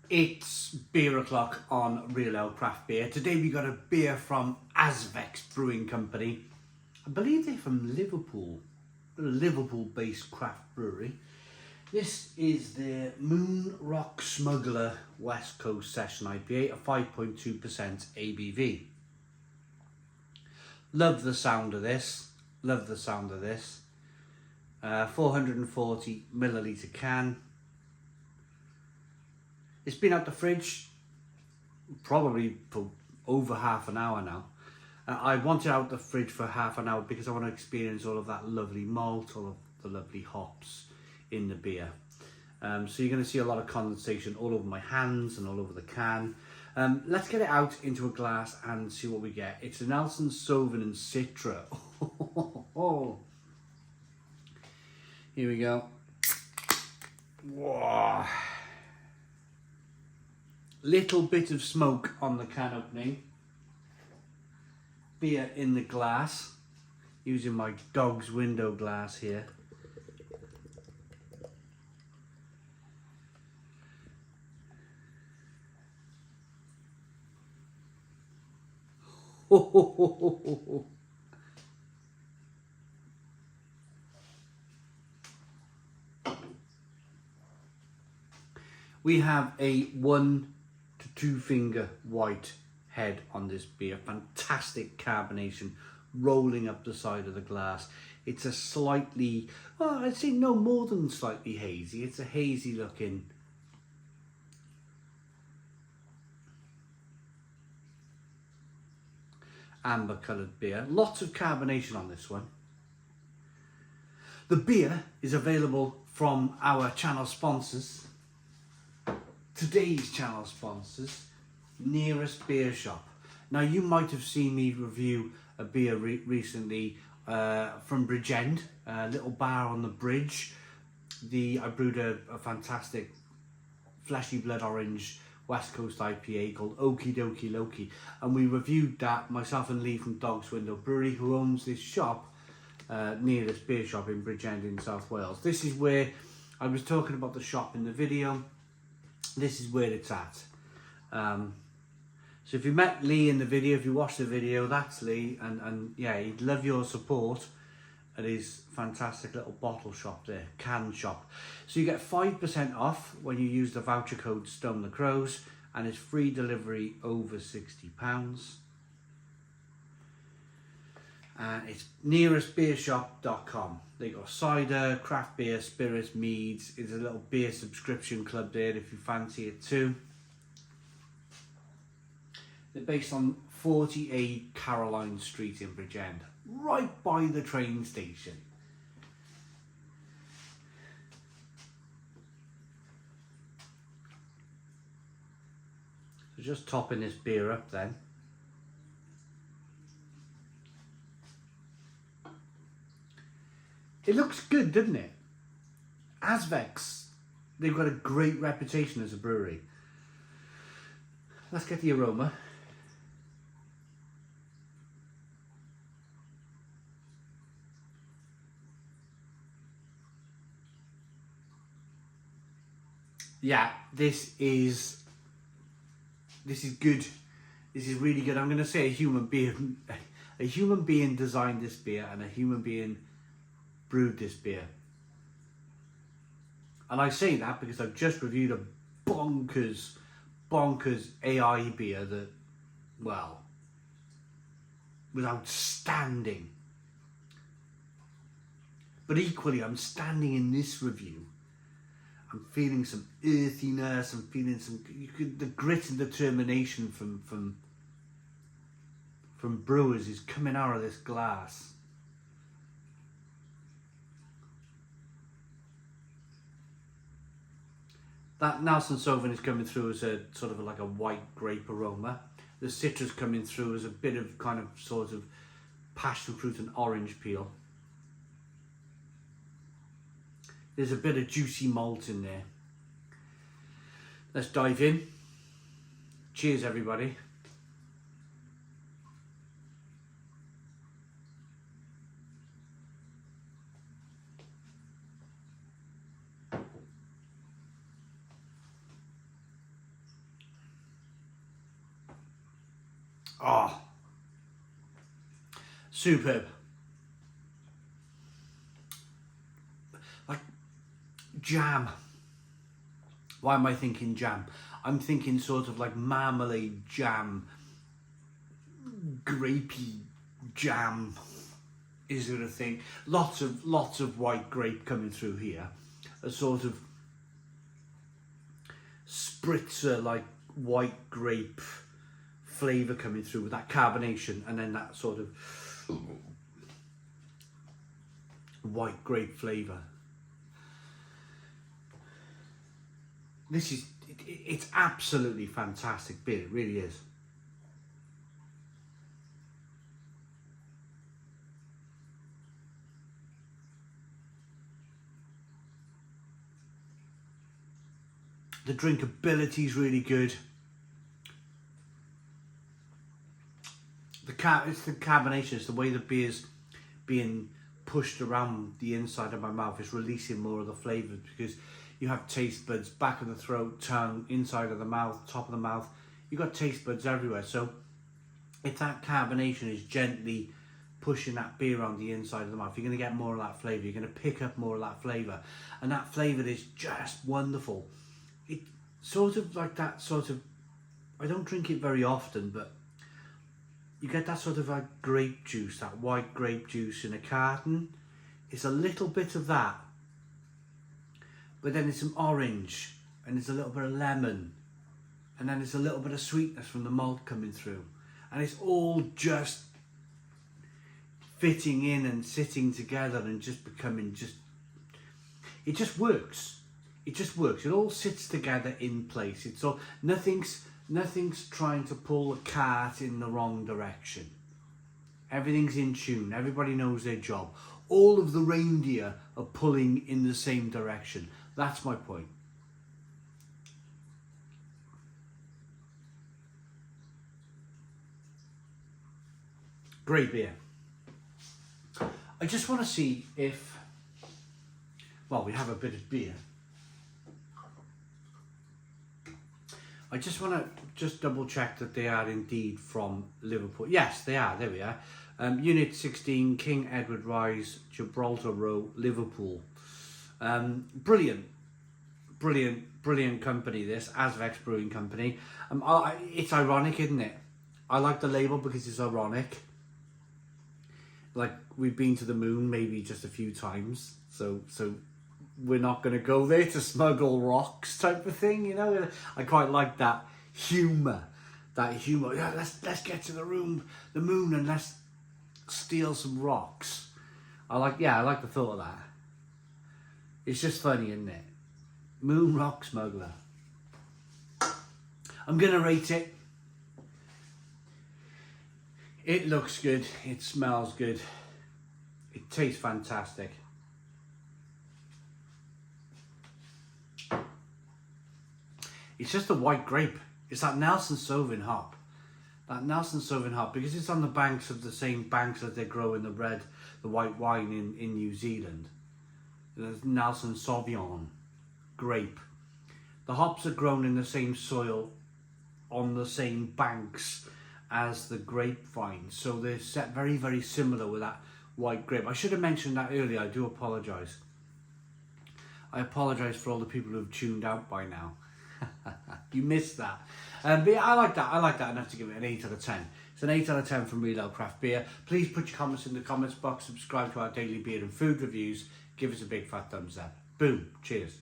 It's beer o'clock on Real Ale Craft Beer. Today we got a beer from Azvex Brewing Company. I believe they're from Liverpool. They're a Liverpool-based craft brewery. This is their Moon Rock Smuggler West Coast Session IPA, a 5.2% ABV. Love the sound of this. Love the sound of this. 440 milliliter can. It's been out the fridge probably for over half an hour now. I want it out the fridge for half an hour because I want to experience all of that lovely malt, all of the lovely hops in the beer. So you're going to see a lot of condensation all over my hands and all over the can. Let's get it out into a glass and see what we get. It's a Nelson Sauvin Citra. Here we go. Whoa. Little bit of smoke on the can opening. Beer in the glass. Using my dog's window glass here. We have a 1 to 2 finger white head on this beer. Fantastic carbonation rolling up the side of the glass. It's a slightly, well, I'd say no more than slightly hazy. It's a hazy looking amber coloured beer. Lots of carbonation on this one. The beer is available from our channel sponsors. Today's channel sponsors, Nearest Beer Shop. Now you might have seen me review a beer recently from Bridgend, a little bar on the bridge. I brewed a fantastic fleshy blood orange West Coast IPA called Okie Dokie Loki, and we reviewed that, myself and Lee from Dog's Window Brewery, who owns this shop, Nearest Beer Shop in Bridgend in South Wales. This is where I was talking about the shop in the video. This is where it's at. So if you met Lee in the video, if you watched the video, that's Lee, and yeah, he'd love your support at his fantastic little bottle shop there, can shop. So you get 5% off when you use the voucher code Stone the Crows, and it's free delivery over £60. And it's nearestbeershop.com. They got cider, craft beer, spirits, meads. It's a little beer subscription club there if you fancy it too. They're based on 48 Caroline Street in Bridgend, right by the train station. So just topping this beer up then. It looks good, doesn't it? Azvex, they've got a great reputation as a brewery. Let's get the aroma. Yeah, this is good. This is really good. I'm going to say a human being designed this beer, and a human being brewed this beer. And I say that because I've just reviewed a bonkers AI beer that, well, was outstanding. But equally, I'm standing in this review, I'm feeling some earthiness, I'm feeling the grit and determination from brewers is coming out of this glass. That Nelson Sauvin is coming through as a sort of like a white grape aroma. The citrus coming through as a bit of kind of sort of passion fruit and orange peel. There's a bit of juicy malt in there. Let's dive in. Cheers, everybody. Oh, superb. Like jam. Why am I thinking jam? I'm thinking sort of like marmalade jam, grapey jam. Is there a thing? Lots of white grape coming through here. A sort of spritzer like white grape flavour coming through with that carbonation, and then that sort of white grape flavour. This is, it's absolutely fantastic beer, it really is. The drinkability is really good. It's the carbonation, it's the way the beer's being pushed around the inside of my mouth. It's releasing more of the flavours, because you have taste buds, back of the throat, tongue, inside of the mouth, top of the mouth. You've got taste buds everywhere. So if that carbonation is gently pushing that beer on the inside of the mouth, you're going to get more of that flavour. You're going to pick up more of that flavour. And that flavour is just wonderful. It sort of like that sort of, I don't drink it very often, but you get that sort of like grape juice, that white grape juice in a carton. It's a little bit of that, but then it's some orange, and it's a little bit of lemon, and then it's a little bit of sweetness from the malt coming through, and it's all just fitting in and sitting together and just becoming it just works. It just works. It all sits together in place. It's all, nothing's trying to pull the cart in the wrong direction. Everything's in tune. Everybody knows their job. All of the reindeer are pulling in the same direction. That's my point. Great beer. I just want to see if, well, we have a bit of beer. I just want to double check that they are indeed from Liverpool. Yes, they are. There we are. Unit 16, King Edward Rise, Gibraltar Row, Liverpool. Brilliant company, this Azvex Brewing Company. It's ironic, isn't it? I like the label because it's ironic. Like, we've been to the moon maybe just a few times, so we're not going to go there to smuggle rocks type of thing, you know. I quite like that humour. Yeah, let's get to the moon and let's steal some rocks. I like the thought of that. It's just funny, isn't it? Moon rock smuggler. I'm going to rate it. It looks good. It smells good. It tastes fantastic. It's just a white grape. It's that Nelson Sauvin hop. That Nelson Sauvin hop, because it's on the banks of the same banks that they grow in the white wine in New Zealand. The Nelson Sauvin grape. The hops are grown in the same soil on the same banks as the grapevine. So they're set very, very similar with that white grape. I should have mentioned that earlier. I do apologise. I apologise for all the people who have tuned out by now. You missed that. But yeah, I like that enough to give it an 8 out of 10. It's an 8 out of 10 from Real Ale Craft Beer. Please put your comments in the comments box, subscribe to our daily beer and food reviews, give us a big fat thumbs up. Boom, cheers.